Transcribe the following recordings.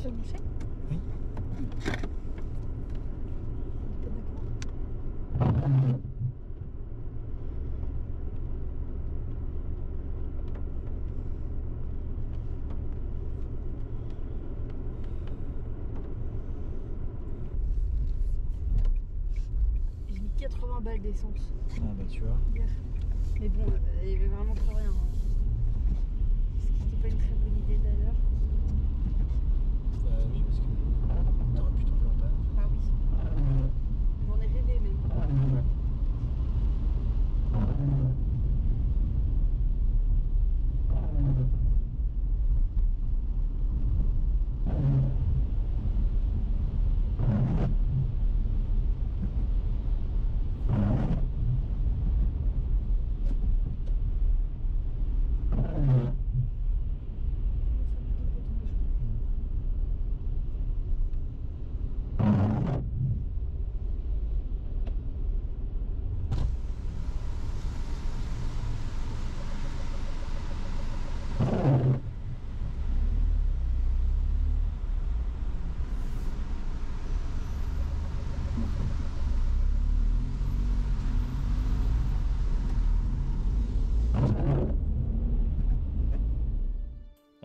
C'est bouché? Oui. T'es d'accord? J'ai mis 80 balles d'essence Ah bah tu vois. hier. Mais bon, il y avait vraiment plus rien. Ce qui n'était pas une très bonne idée d'ailleurs. Oui, parce que t'aurais pu tomber en panne. Ah oui. J'en ai rêvé même.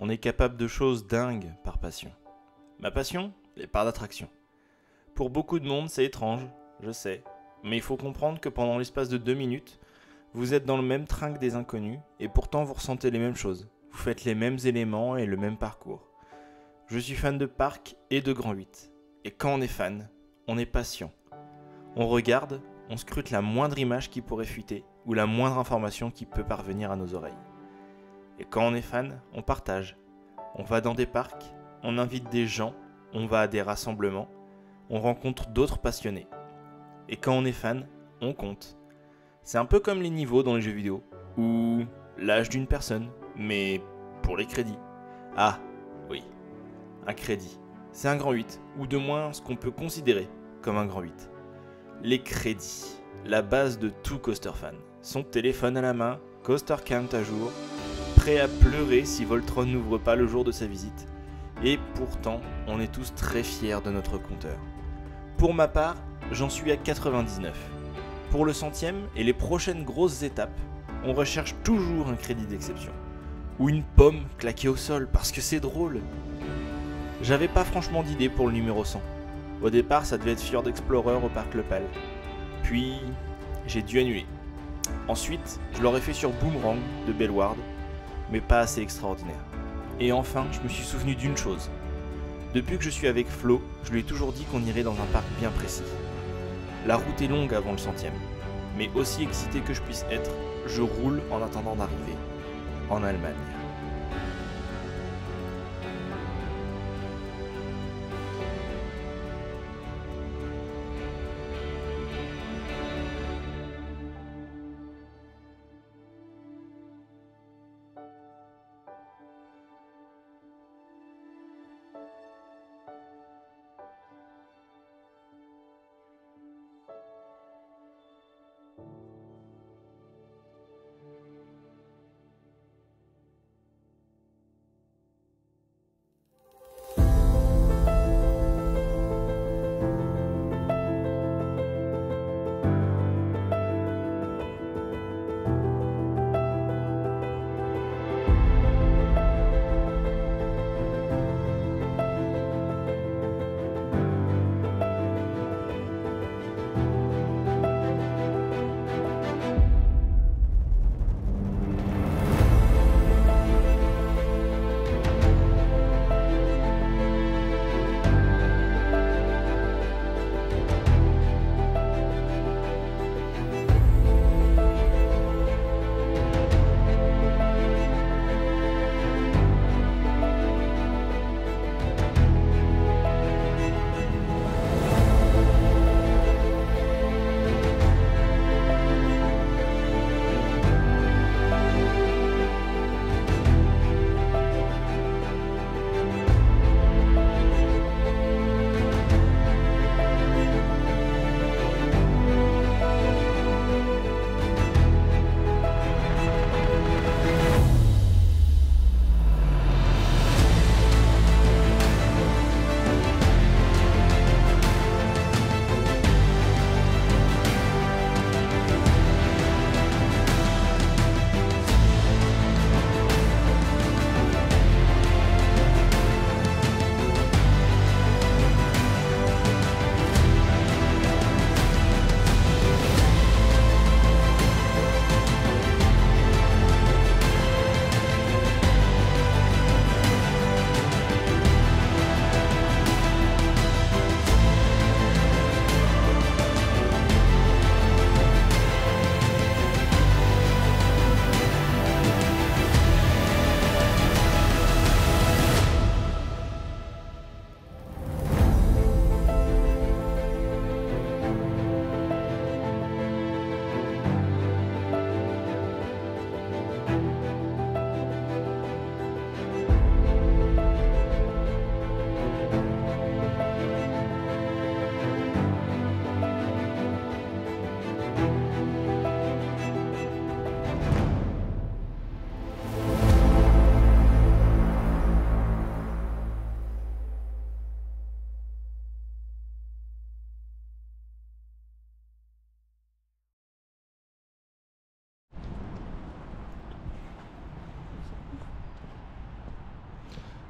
On est capable de choses dingues par passion. Ma passion, les parcs d'attraction. Pour beaucoup de monde, c'est étrange, je sais, mais il faut comprendre que pendant l'espace de 2 minutes, vous êtes dans le même train que des inconnus, et pourtant vous ressentez les mêmes choses. Vous faites les mêmes éléments et le même parcours. Je suis fan de parcs et de Grand 8. Et quand on est fan, on est patient. On regarde, on scrute la moindre image qui pourrait fuiter, ou la moindre information qui peut parvenir à nos oreilles. Et quand on est fan, on partage. On va dans des parcs, on invite des gens, on va à des rassemblements, on rencontre d'autres passionnés. Et quand on est fan, on compte. C'est un peu comme les niveaux dans les jeux vidéo, ou l'âge d'une personne, mais pour les crédits. Ah, oui, un crédit. C'est un grand 8, ou de moins ce qu'on peut considérer comme un grand 8. Les crédits, la base de tout coaster fan. Son téléphone à la main, coaster count à jour, prêt à pleurer si Voltron n'ouvre pas le jour de sa visite. Et pourtant, on est tous très fiers de notre compteur. Pour ma part, j'en suis à 99. Pour le 100e et les prochaines grosses étapes, on recherche toujours un crédit d'exception. Ou une pomme claquée au sol parce que c'est drôle. J'avais pas franchement d'idée pour le numéro 100. Au départ, ça devait être Fjord Explorer au parc Le Pal. Puis, j'ai dû annuler. Ensuite, je l'aurais fait sur Boomerang de Bellward, mais pas assez extraordinaire. Et enfin, je me suis souvenu d'une chose. Depuis que je suis avec Flo, je lui ai toujours dit qu'on irait dans un parc bien précis. La route est longue avant le 100e, mais aussi excité que je puisse être, je roule en attendant d'arriver en Allemagne.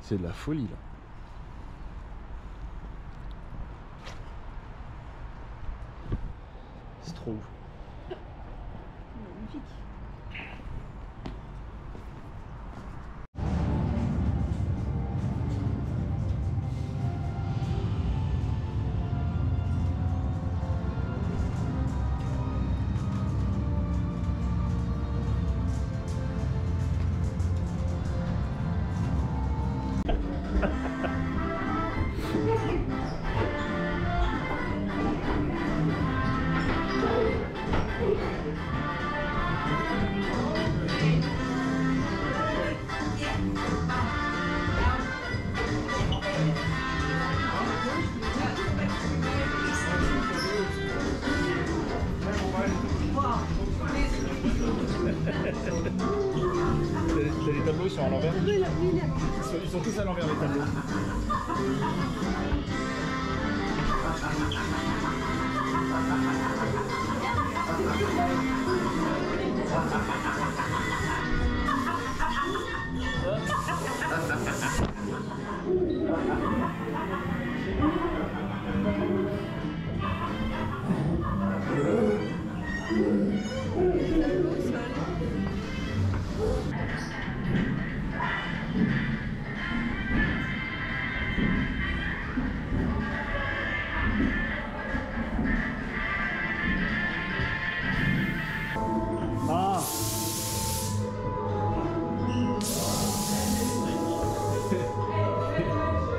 C'est de la folie là. C'est trop ouf. Magnifique. Les tableaux ils sont à l'envers. Ils sont tous à l'envers les tableaux. Ah.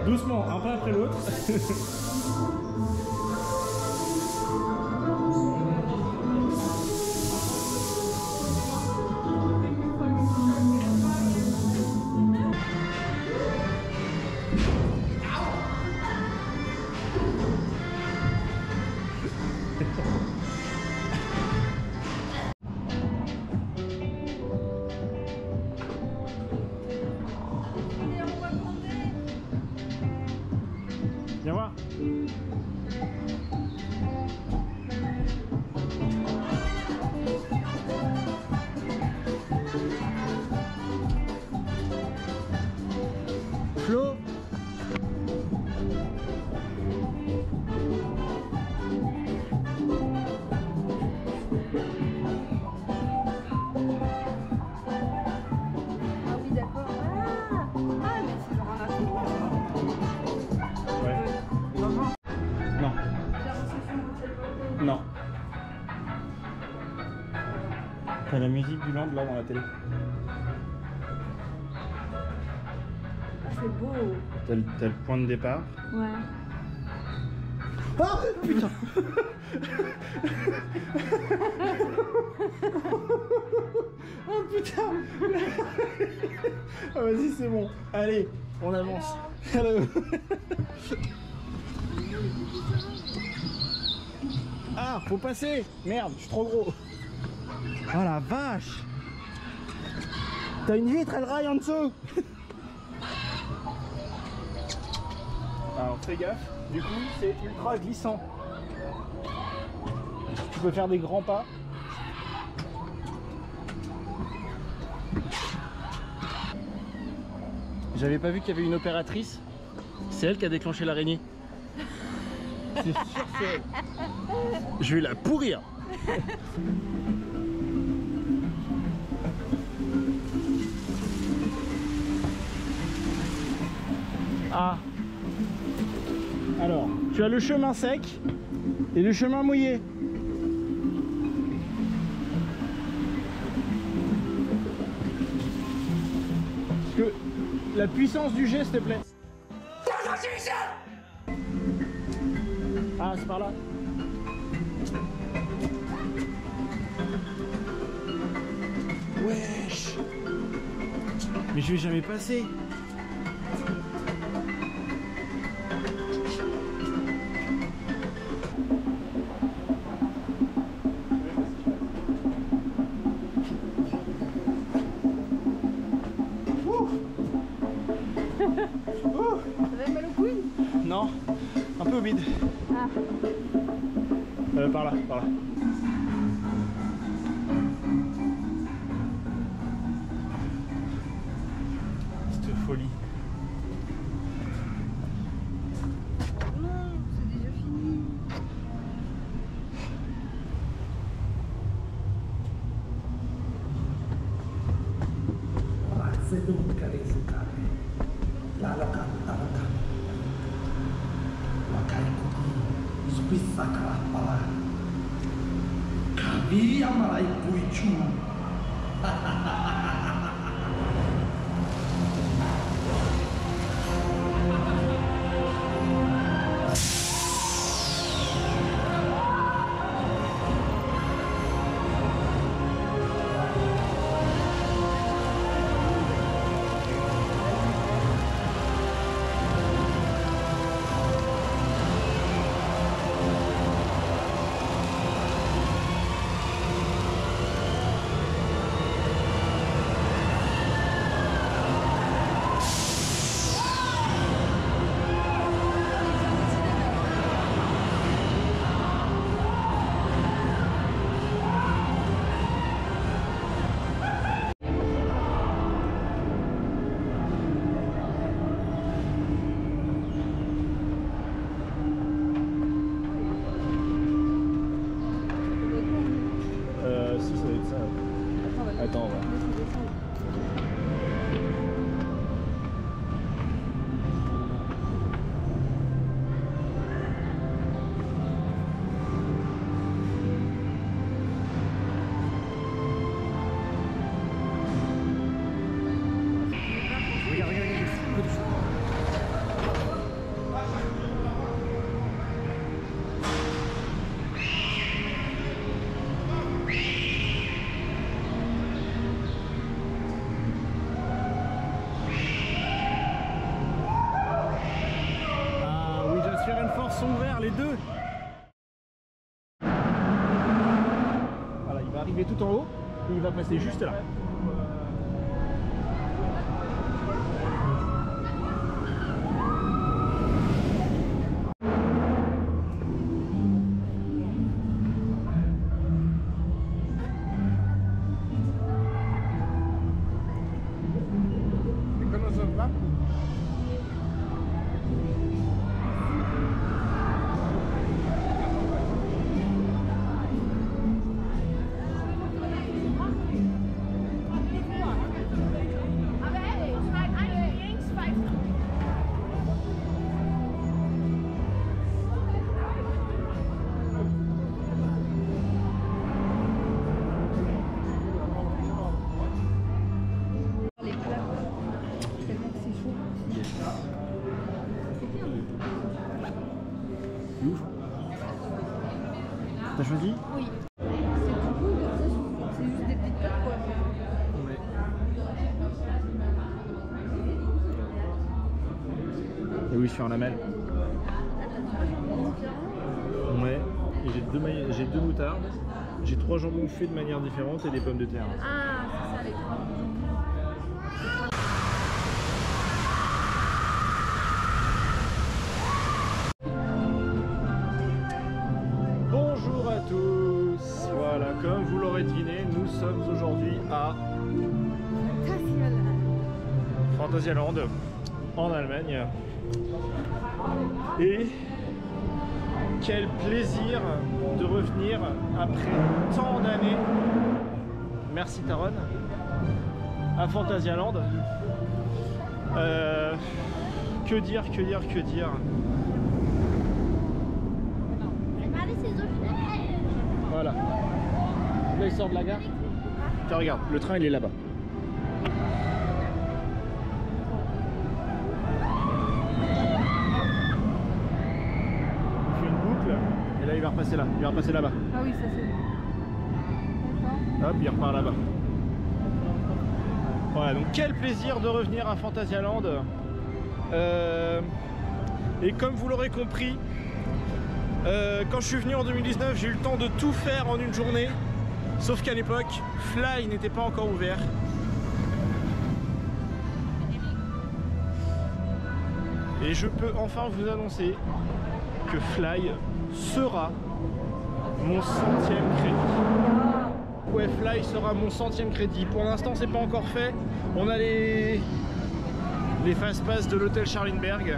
Doucement, un pas après l'autre. Viens voir. Flo. Ah oui, d'accord. Ah, mais c'est genre un afro. Ouais. Maman. Non. Non. T'as la musique du land là dans la télé. Ah, c'est beau. T'as le point de départ. Ouais. Ah putain. Oh putain. Ah vas-y c'est bon. Allez, on avance. Hello. Ah, faut passer. Merde, je suis trop gros. Oh la vache. T'as une vitre, elle raille en dessous. Alors fais gaffe, du coup c'est ultra glissant. Tu peux faire des grands pas. J'avais pas vu qu'il y avait une opératrice. C'est elle qui a déclenché l'araignée. C'est sûr c'est elle. Je vais la pourrir. Ah. Alors, tu as le chemin sec et le chemin mouillé. Parce que la puissance du jet, s'il te plaît. Ah, c'est par là. Wesh. Mais je vais jamais passer. Vous avez mal au couille? Non, un peu au bide. Ah. Par là, par là. Cette folie. Pisakapala. Kami amalai puichu. Si, ça va être ça. Attends, on va. Sont ouverts les deux. Voilà, il va arriver tout en haut et il va passer juste là. Et comment ça va? Les plats, tellement que c'est chaud. Ouf. T'as choisi? Oui. C'est tout cool, c'est juste des petites pâtes quoi. Ouais. Et oui, sur un lamelle. Ouais. Et j'ai deux moutardes. J'ai 3 jambons faits de manière différente et des pommes de terre. Ah, c'est ça les trois. Bonjour à tous. Voilà, comme vous l'aurez deviné, nous sommes aujourd'hui à Phantasialand en Allemagne. Et quel plaisir de revenir après tant d'années, merci Taron, à Phantasialand. Que dire. Voilà. Là il sort de la gare. Tiens regarde, le train il est là-bas. Et là il va repasser là, il va repasser là-bas. Ah oui, ça c'est bon. Hop, il repart là-bas. Voilà, donc quel plaisir de revenir à Phantasialand. Et comme vous l'aurez compris, quand je suis venu en 2019, j'ai eu le temps de tout faire en une journée. Sauf qu'à l'époque, Fly n'était pas encore ouvert. Et je peux enfin vous annoncer que Fly sera mon 100e crédit. Ouais, Fly sera mon 100e crédit. Pour l'instant, c'est pas encore fait. On a les fast-pass de l'hôtel Charlenberg.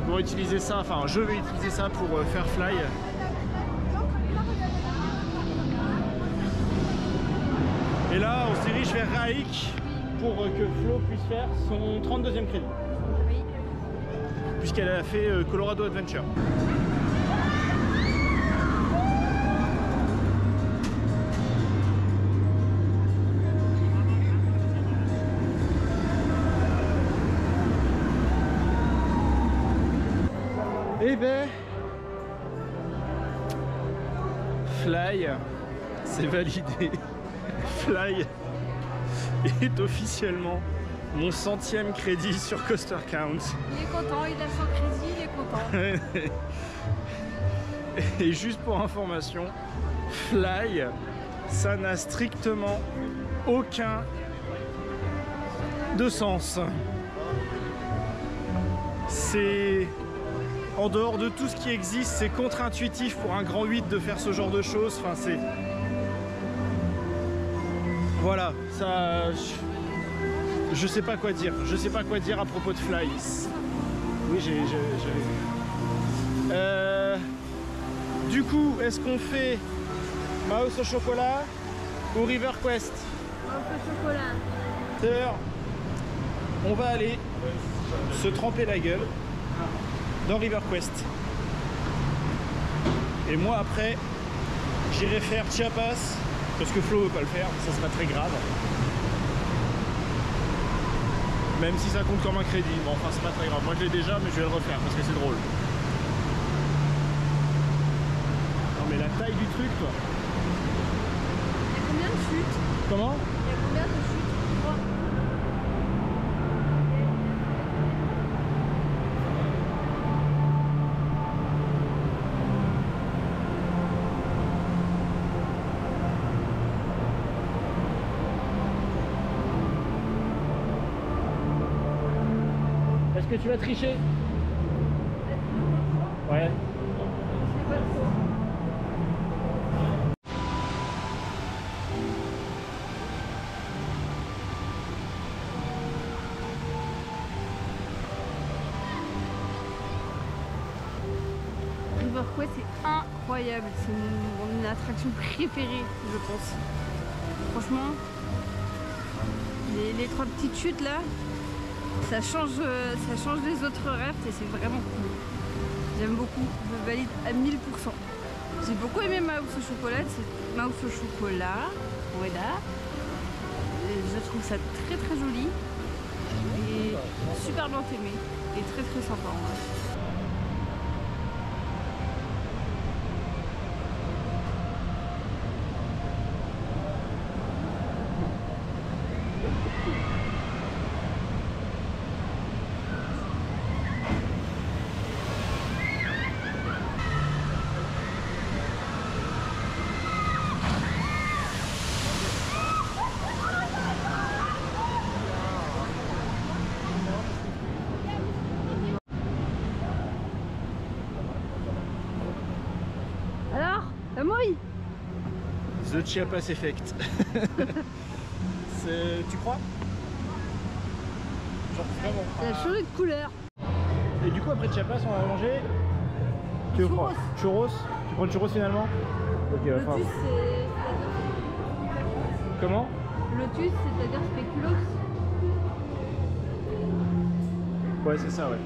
On va utiliser ça, enfin, je vais utiliser ça pour faire Fly. Et là, on se dirige vers Raik pour que Flo puisse faire son 32e crédit. Oui. Puisqu'elle a fait Colorado Adventure. Eh ben, Fly, c'est validé. Fly est officiellement mon 100e crédit sur Coaster Count. Il est content, il a son crédit, il est content. Et juste pour information, Fly, ça n'a strictement aucun de sens. C'est... En dehors de tout ce qui existe, c'est contre-intuitif pour un grand 8 de faire ce genre de choses. Enfin, c'est... Voilà, ça... Je sais pas quoi dire. Je sais pas quoi dire à propos de Fly. Oui, j'avais vu. Du coup, est-ce qu'on fait Mouse au chocolat ou River Quest? Un peu de chocolat. D'ailleurs, on va aller se tremper la gueule dans River Quest. Et moi après, j'irai faire Chiapas, parce que Flo veut pas le faire, ça serait très grave. Même si ça compte comme un crédit, bon enfin c'est pas très grave. Moi je l'ai déjà, mais je vais le refaire parce que c'est drôle. Non mais la taille du truc toi. Il y a combien de chutes? Comment? Il y a combien de chutes? 3. Est-ce que tu vas tricher? Ouais. River Quest c'est incroyable, c'est mon attraction préférée je pense. Franchement, les 3 petites chutes là, ça change les autres rêves et c'est vraiment cool. J'aime beaucoup, je valide à 1000%. J'ai beaucoup aimé Mouse au chocolat, c'est Mouse au chocolat, voilà. Et je trouve ça très très joli et super bien aimé et très très sympa en vrai. Alors, la mouille? The Chiapas Effect. Tu crois? Genre vraiment. Ça a changé de couleur. Et du coup après Chiapas on va manger Churros. Churros. Tu prends le churros finalement? Ok, enfin. Lotus, c'est... Comment? Lotus, c'est-à-dire spéculoos. Ouais c'est ça ouais.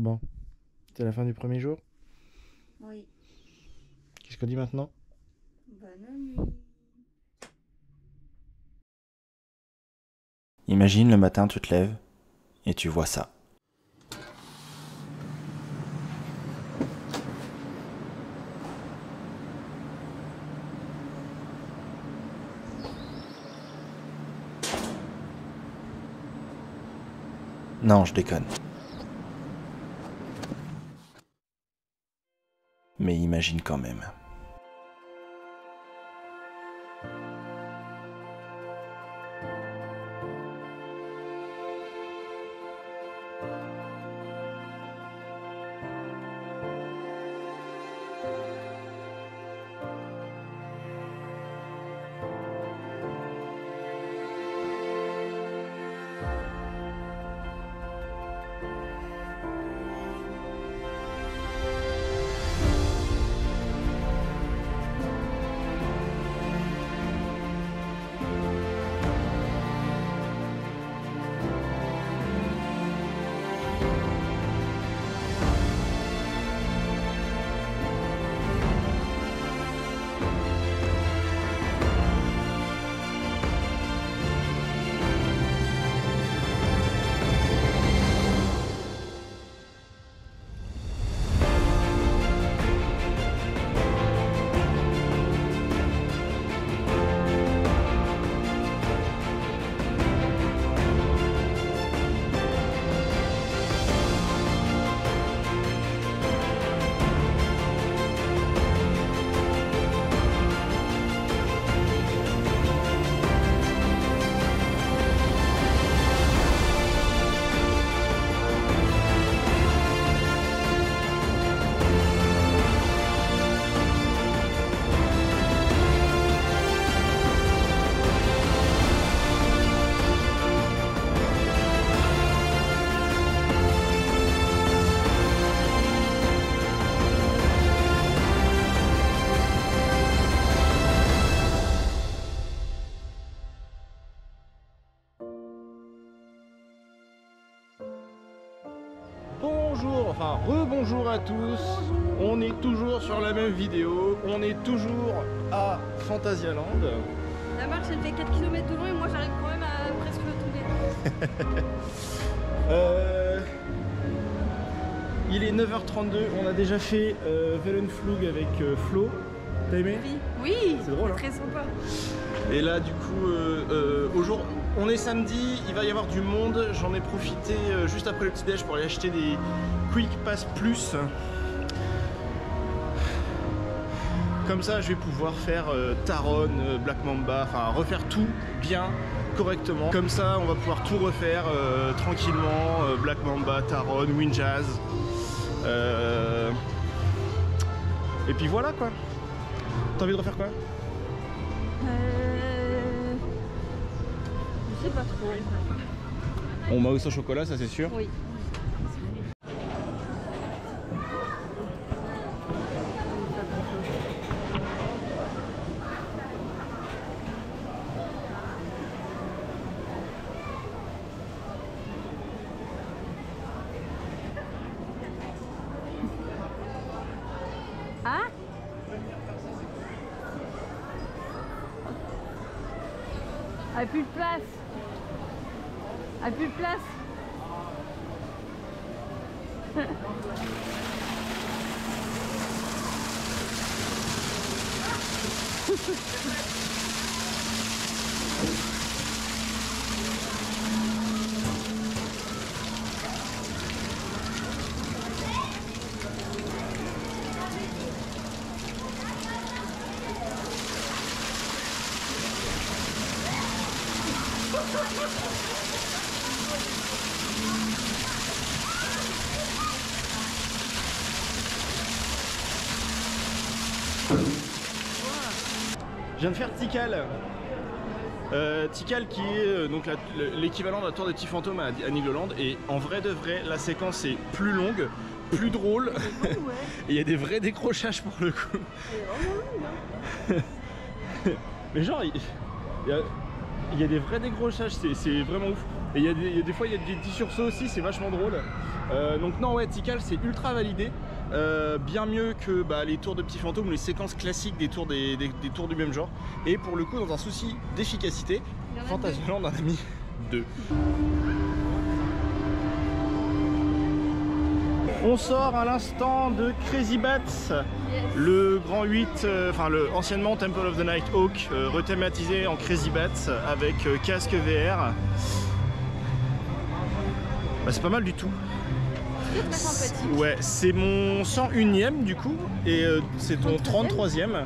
Bon, c'est la fin du premier jour. Oui. Qu'est-ce qu'on dit maintenant? Bonne nuit. Imagine le matin tu te lèves et tu vois ça. Non, je déconne. Mais imagine quand même. Bonjour, enfin rebonjour à tous. On est toujours sur la même vidéo. On est toujours à Phantasialand. La marche elle fait 4 km de long et moi j'arrive quand même à presque le tomber. Il est 9h32, on a déjà fait Wellenflug avec Flo. T'as aimé? Oui, C'est drôle, hein. très sympa. Et là du coup, on est samedi, il va y avoir du monde. J'en ai profité juste après le petit déj pour aller acheter des Quick Pass Plus. Comme ça je vais pouvoir faire Taron, Black Mamba, enfin refaire tout bien, correctement. Comme ça on va pouvoir tout refaire tranquillement, Black Mamba, Taron, Wind Jazz. Et puis voilà quoi. T'as envie de refaire quoi? Je sais pas trop. On mouse au chocolat, ça c'est sûr. Oui. Ah? A plus de place. A plus de place. Je viens de faire Tikal. Tikal qui est donc l'équivalent de la tour des petits fantômes à Nigloland. Et en vrai de vrai, la séquence est plus longue, plus drôle. Ouais. Et il y a des vrais décrochages pour le coup. C'est vraiment long, hein. Mais genre, il y a des vrais décrochages, c'est vraiment ouf. Et il y a des fois il y a des petits sursauts aussi, c'est vachement drôle. Donc non ouais, Tikal c'est ultra validé. Bien mieux que les tours de petits fantômes ou les séquences classiques des tours, des tours du même genre. Et pour le coup, dans un souci d'efficacité, Fantasyland en a mis 2. On sort à l'instant de Crazy Bats, le grand 8, anciennement Temple of the Night Hawk, rethématisé en Crazy Bats avec casque VR. C'est pas mal du tout. Très sympathique. Ouais, c'est mon 101ème du coup, et c'est ton 33ème.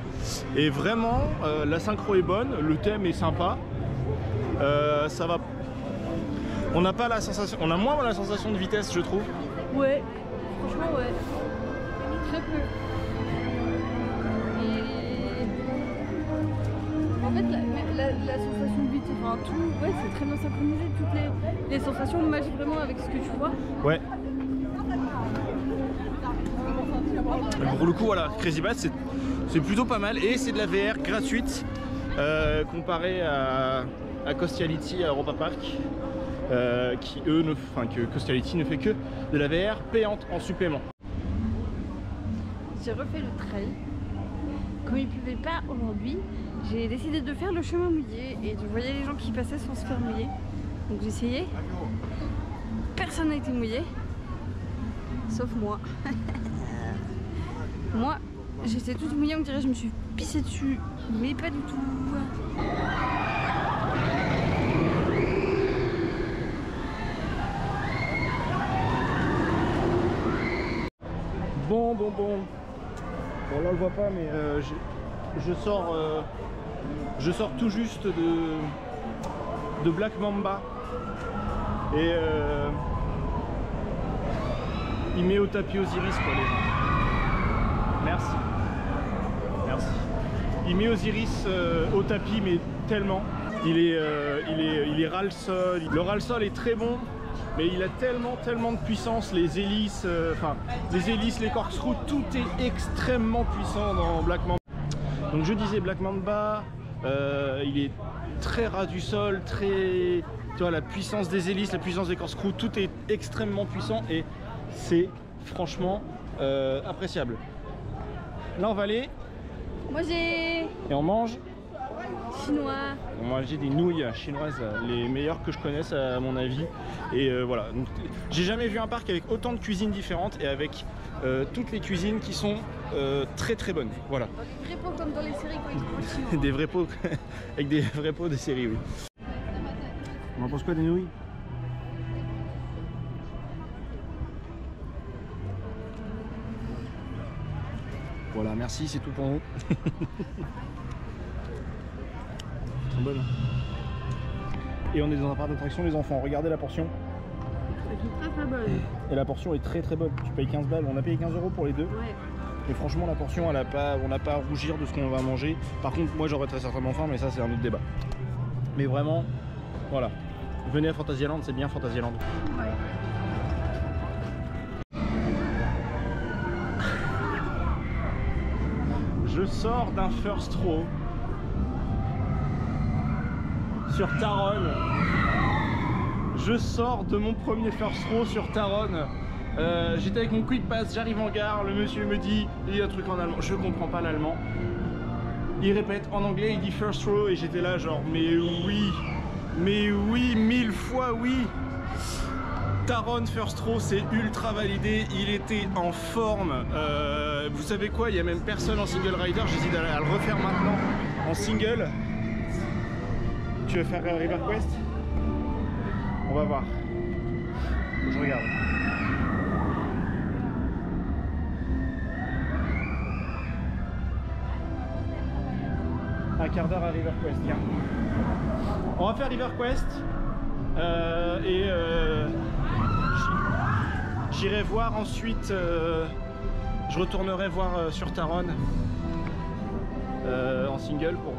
Et vraiment, la synchro est bonne, le thème est sympa. Ça va. On n'a pas la sensation, on a moins la sensation de vitesse, je trouve. Ouais, franchement ouais. Très peu. Et en fait la sensation de vitesse, enfin tout, ouais, c'est très bien synchronisé, toutes les sensations matchent vraiment avec ce que tu vois. Ouais. Pour le coup, voilà, Crazy Bats c'est plutôt pas mal et c'est de la VR gratuite comparé à Costiality à Europa Park, que Costiality ne fait que de la VR payante en supplément. J'ai refait le trail. Comme il pleuvait pas aujourd'hui, j'ai décidé de faire le chemin mouillé et je voyais les gens qui passaient sans se faire mouiller. Donc j'ai essayé. Personne n'a été mouillé, sauf moi. Moi, j'étais toute mouillée, on dirait que je me suis pissée dessus, mais pas du tout. Bon, là on le voit pas, mais je sors tout juste de Black Mamba et il met au tapis Osiris quoi les gens. Merci. Il met Osiris au tapis, mais tellement. Il est ras-le-sol. Le ras-le-sol est très bon, mais il a tellement de puissance. Les hélices, les corkscrews, tout est extrêmement puissant dans Black Mamba. Donc je disais Black Mamba, il est très ras du sol, très, tu vois, la puissance des hélices, la puissance des corkscrews, tout est extrêmement puissant et c'est franchement appréciable. Là on va aller Manger et on mange chinois. On va manger des nouilles chinoises, les meilleures que je connaisse à mon avis. Et voilà, j'ai jamais vu un parc avec autant de cuisines différentes et avec toutes les cuisines qui sont très bonnes. Voilà. Des vrais pots comme dans les séries quand ils font le chinois. Des vrais pots avec des vrais pots des séries, oui. On en pense quoi des nouilles? Voilà, merci, c'est tout pour nous. Elles sont bonnes. Et on est dans un parc d'attraction les enfants, regardez la portion. Elles sont très bonnes. Et la portion est très bonne, tu payes 15 balles, on a payé 15 € pour les deux. Ouais. Et franchement la portion, on n'a pas à rougir de ce qu'on va manger. Par contre moi j'aurais très certainement faim, mais ça c'est un autre débat. Mais vraiment, voilà. Venez à Fantasyland, c'est bien Fantasyland. Ouais. Je sors d'un first row sur Taron. Je sors de mon premier first row sur Taron. J'étais avec mon quick pass, j'arrive en gare, le monsieur me dit, il y a un truc en allemand, je comprends pas l'allemand. Il répète en anglais, il dit first row et j'étais là genre mais oui, 1000 fois oui. Taron First Row, c'est ultra validé, il était en forme. Vous savez quoi, il n'y a même personne en single rider, j'hésite à le refaire maintenant en single. Tu veux faire River Quest? On va voir. Faut que je regarde. Un quart d'heure à River Quest, tiens. On va faire River Quest j'irai voir ensuite, je retournerai voir sur Taron en single pour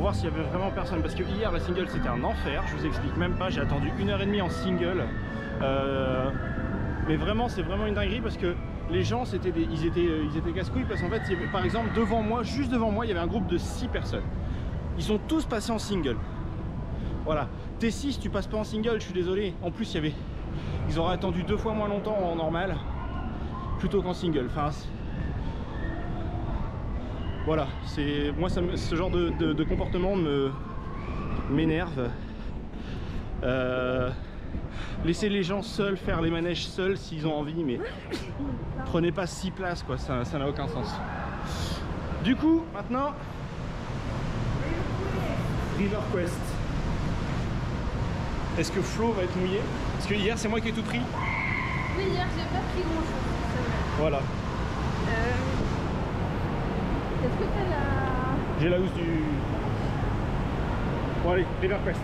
voir s'il y avait vraiment personne, parce que hier la single c'était un enfer, je vous explique même pas, j'ai attendu 1h30 en single, mais vraiment c'est vraiment une dinguerie parce que les gens ils étaient casse-couilles parce qu'en fait, par exemple, juste devant moi, il y avait un groupe de 6 personnes. Ils sont tous passés en single. Voilà. T'es 6, tu passes pas en single, je suis désolé. En plus, ils auraient attendu 2 fois moins longtemps en normal plutôt qu'en single. Enfin, voilà. Moi, ce genre de comportement m'énerve. Laissez les gens seuls faire les manèges seuls s'ils ont envie, mais prenez pas 6 places, quoi. Ça n'a aucun sens. Du coup, maintenant, River Quest. Est-ce que Flo va être mouillé? Parce que hier, c'est moi qui ai tout pris. Oui, hier, j'ai pas pris grand-chose, c'est vrai. Voilà. Est-ce que t'as la... J'ai la housse du... Bon allez, River Quest.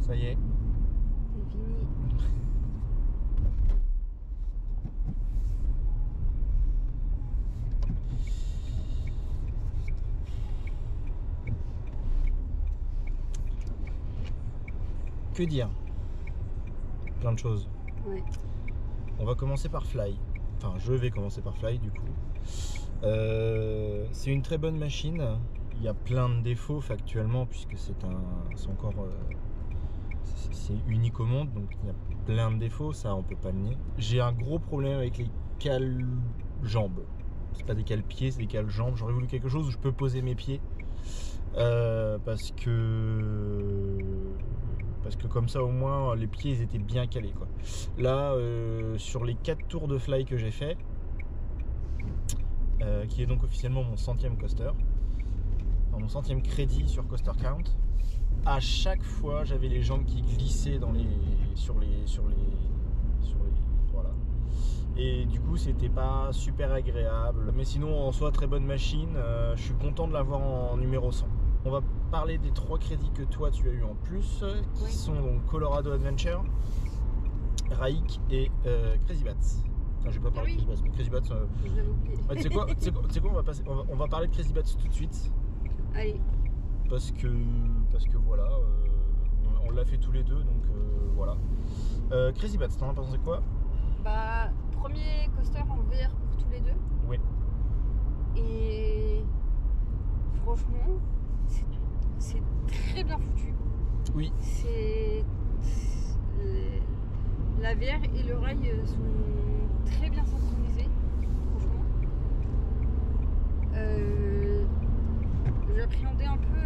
Ça y est. C'est fini. Que dire? Plein de choses. Ouais. On va commencer par Fly. Enfin, je vais commencer par Fly du coup. C'est une très bonne machine. Il y a plein de défauts factuellement puisque c'est encore c'est unique au monde, donc il y a plein de défauts, ça on peut pas le nier. J'ai un gros problème avec les cales jambes. C'est pas des cales pieds, c'est des cales jambes. J'aurais voulu quelque chose où je peux poser mes pieds parce que comme ça au moins les pieds ils étaient bien calés quoi. Là sur les 4 tours de Fly que j'ai fait, qui est donc officiellement mon 100e coaster, enfin, mon 100e crédit sur Coaster Count, à chaque fois j'avais les jambes qui glissaient sur les voilà, et du coup c'était pas super agréable, mais sinon en soi très bonne machine. Je suis content de l'avoir en numéro 100. On va parler des 3 crédits que toi tu as eu en plus, qui Oui. sont donc Colorado Adventure, Raik et Crazy Bats. Enfin, j'ai pas parlé de Crazy Bats, mais Crazy Bats. Je l'avais oublié. Tu sais quoi, on va parler de Crazy Bats tout de suite. Allez. Parce que voilà, on l'a fait tous les deux, donc voilà. Crazy Bats, t'en as pensé quoi? Bah, premier coaster en VR pour tous les deux. Oui. Et franchement, c'est très bien foutu. Oui. La VR et le rail sont très bien synchronisés, franchement. J'appréhendais un peu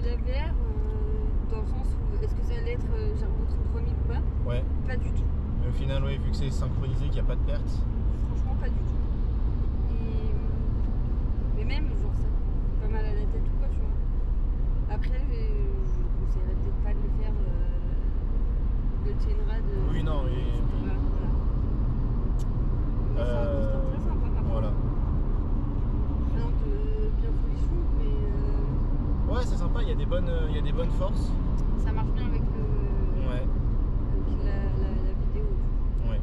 la VR dans le sens où est-ce que ça allait être Gerdau 3000 ou pas? Ouais. Pas du tout. Mais au final, ouais, vu que c'est synchronisé, qu'il n'y a pas de perte. Franchement, pas du tout. Mais même, genre, ça fait pas mal à la tête ou quoi, tu vois. Après, je conseillerais peut-être pas de le faire de Tenrad. Oui, non, mais. Voilà. Mais c'est un coaster très sympa, par contre. Voilà. Présente bien folichon, mais Ouais, c'est sympa, il y a des bonnes forces. ça marche bien avec Ouais. la vidéo. Ouais.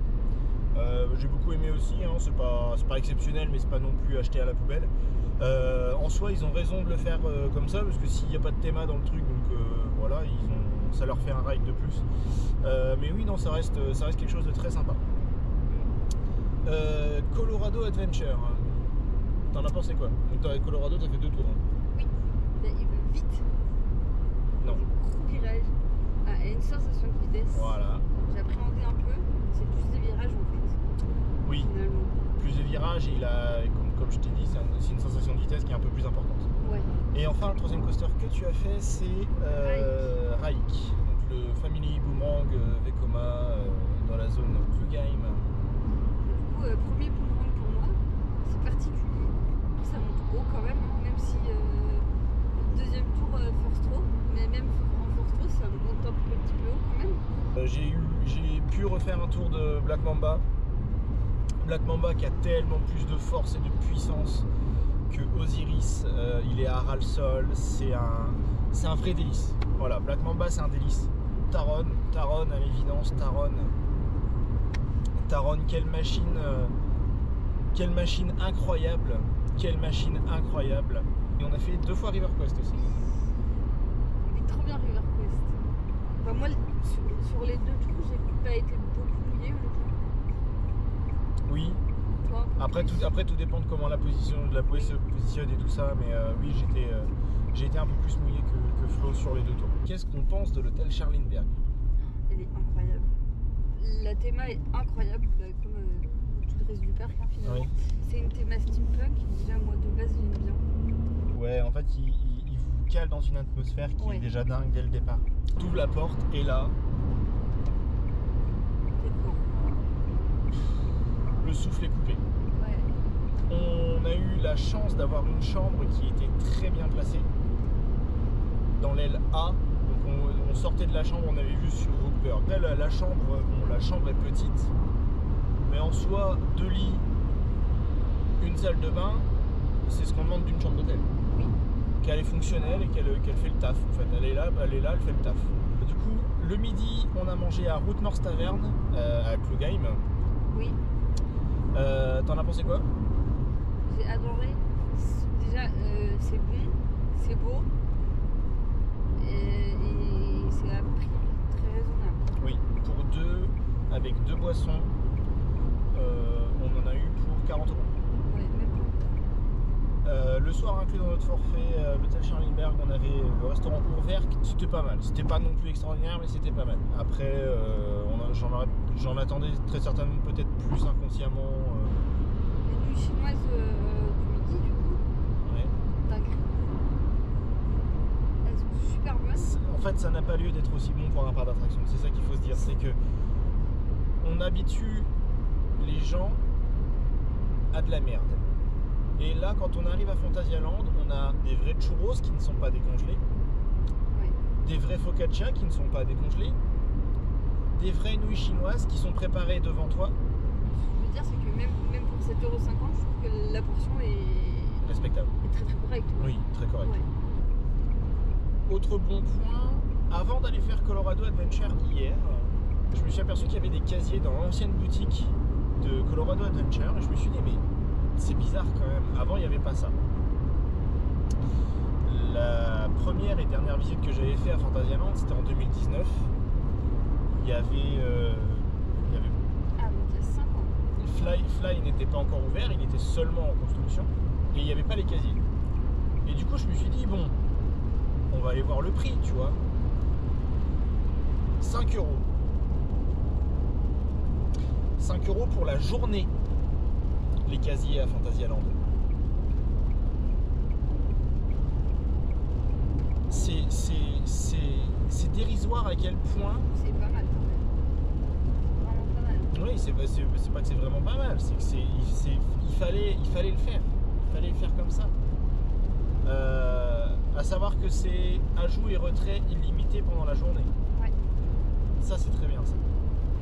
J'ai beaucoup aimé aussi, hein. C'est pas exceptionnel, mais c'est pas non plus acheté à la poubelle. En soi, ils ont raison de le faire comme ça, parce que s'il n'y a pas de théma dans le truc, donc voilà, ça leur fait un ride de plus. Mais oui, non, ça reste quelque chose de très sympa. Colorado Adventure, t'en as pensé quoi? Donc avec Colorado, t'as fait 2 tours. Hein. Oui, il va vite. Non. Des gros virages à N sensation de vitesse. Voilà. J'appréhendais un peu, c'est plus des virages en fait, Oui, finalement. plus de virages et il a, comme je t'ai dit, c'est une sensation de vitesse qui est un peu plus importante. Ouais. Et enfin, le troisième coaster que tu as fait, c'est Raik. Donc le Family Boomerang Vekoma dans la zone Klugheim. Du coup, premier boomerang pour moi, c'est particulier. Ça monte haut quand même, hein, même si deuxième tour first row, mais même en first row, ça monte un petit peu haut quand même. J'ai pu refaire un tour de Black Mamba. Black Mamba qui a tellement plus de force et de puissance que Osiris. Il est à ras le sol, c'est un vrai délice. Voilà, Black Mamba c'est un délice. Taron à l'évidence, Taron, quelle machine incroyable, Et on a fait 2 fois River Quest aussi. Il est trop bien River Quest. Bah, moi, sur les 2 tours, j'ai pas été beaucoup mouillée. Oui. Toi, Après tout dépend de comment la bouée se positionne et tout ça, mais oui, j'ai été un peu plus mouillé que Flo sur les 2 tours. Qu'est-ce qu'on pense de l'hôtel Charlinberg? elle est incroyable. La théma est incroyable, bah, comme tout le reste du parc hein, finalement. Oui. C'est une théma steampunk, déjà moi de base j'aime bien. Ouais, en fait, il vous cale dans une atmosphère qui est déjà dingue dès le départ. Tu ouvres la porte et là, T'es dedans. le souffle est coupé. Ouais. On a eu la chance d'avoir une chambre qui était très bien placée dans l'aile A. Donc on sortait de la chambre, on avait vu sur Rookburg. Après la chambre est petite, mais en soi 2 lits, une salle de bain, c'est ce qu'on demande d'une chambre d'hôtel. Oui. Qu'elle est fonctionnelle et qu'elle fait le taf. En fait, elle est là, elle fait le taf. Du coup, le midi, on a mangé à Route North Tavern à Klugheim. Oui. T'en as pensé quoi? J'ai adoré. Déjà, c'est bon, c'est beau. Et c'est à prix très raisonnable. Oui, pour 2, avec 2 boissons, on en a eu pour 40 €. Ouais, même pas. Le soir inclus dans notre forfait, l'hôtel Charlinberg, on avait le restaurant Ourwerk, c'était pas mal. C'était pas non plus extraordinaire, mais c'était pas mal. Après, j'en attendais très certainement peut-être plus inconsciemment. Les nuits chinoises du midi, du coup, Ouais. dingue. Elles sont super bonnes. En fait, ça n'a pas lieu d'être aussi bon pour un parc d'attraction. C'est ça qu'il faut se dire, c'est que on habitue les gens à de la merde. Et là, quand on arrive à Phantasialand, on a des vrais churros qui ne sont pas décongelés, Ouais. des vrais focaccia qui ne sont pas décongelés, des vraies nouilles chinoises qui sont préparées devant toi, Ce que je veux dire, c'est que même pour 7,50 €, je trouve que la portion est respectable. très très correcte. Oui, très correct. Ouais. Autre bon point, avant d'aller faire Colorado Adventure hier, je me suis aperçu qu'il y avait des casiers dans l'ancienne boutique de Colorado Adventure et je me suis dit mais c'est bizarre quand même, avant il n'y avait pas ça. La première et dernière visite que j'avais fait à Phantasialand, c'était en 2019. Il y avait Ah, donc il y a 5 ans. Fly n'était pas encore ouvert, il était seulement en construction et il n'y avait pas les casiers. Et du coup je me suis dit bon, on va aller voir le prix, tu vois. 5 €. 5 € pour la journée, les casiers à Phantasialand. C'est dérisoire à quel point. C'est pas mal quand même. C'est vraiment pas mal. Oui, c'est pas que c'est vraiment pas mal, c'est que il fallait le faire. Il fallait le faire comme ça. À savoir que c'est ajout et retrait illimité pendant la journée. Ouais. Ça c'est très bien ça.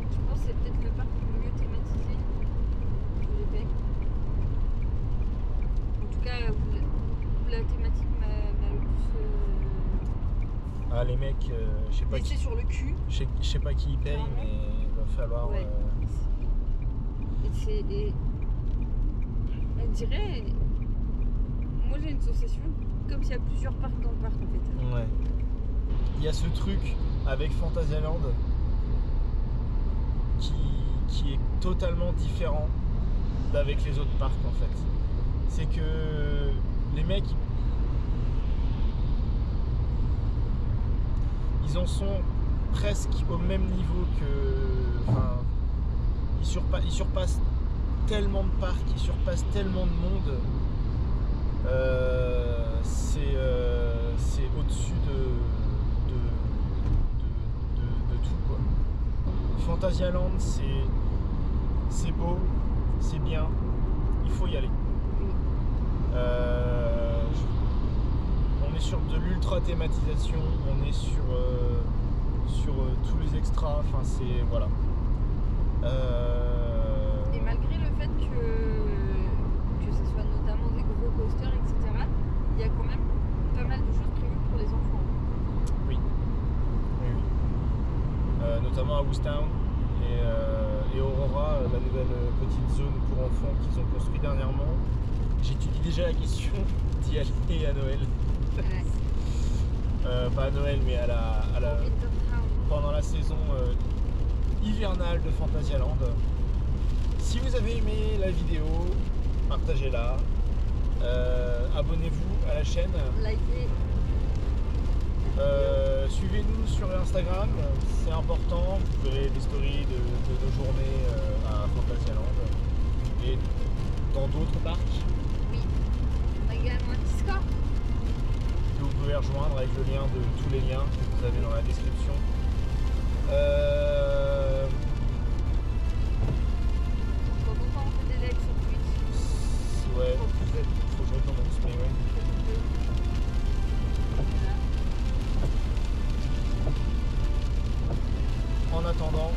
Je pense que c'est peut-être le parc le mieux thématisé que j'ai fait. En tout cas, où la thématique m'a le plus Ah les mecs, je sais pas laissé sur le cul. je sais pas qui y paye, Clairement. mais il va falloir. Ouais. Et on dirait, moi j'ai une sensation comme s'il y a plusieurs parcs dans le parc en fait. Ouais. Il y a ce truc avec Phantasialand qui est totalement différent d'avec les autres parcs en fait. C'est que les mecs ils en sont presque au même niveau que... Enfin, il surpasse tellement de parcs, il surpasse tellement de monde. C'est au-dessus de tout, quoi. Fantasyland, c'est beau, c'est bien, il faut y aller. On est sur de l'ultra thématisation, on est sur tous les extras, enfin c'est... voilà. Et malgré le fait que ce soit notamment des gros coasters, etc., il y a quand même pas mal de choses prévues pour les enfants. Oui. Notamment à Woostown et Aurora, la nouvelle petite zone pour enfants qu'ils ont construit dernièrement. J'étudie déjà la question d'y aller à Noël. Ouais. Pas à Noël, mais pendant la saison hivernale de Fantasyland. Si vous avez aimé la vidéo, partagez-la, abonnez-vous à la chaîne, Likez. suivez-nous sur Instagram, c'est important, vous verrez des stories de nos journées à Fantasyland et dans d'autres parcs Oui. On a également un Discord. que vous pouvez rejoindre avec le lien de tous les liens que vous avez dans la description. Quand on fait des likes sur Twitch. Ouais, faut que je recommence, mais ouais. En attendant,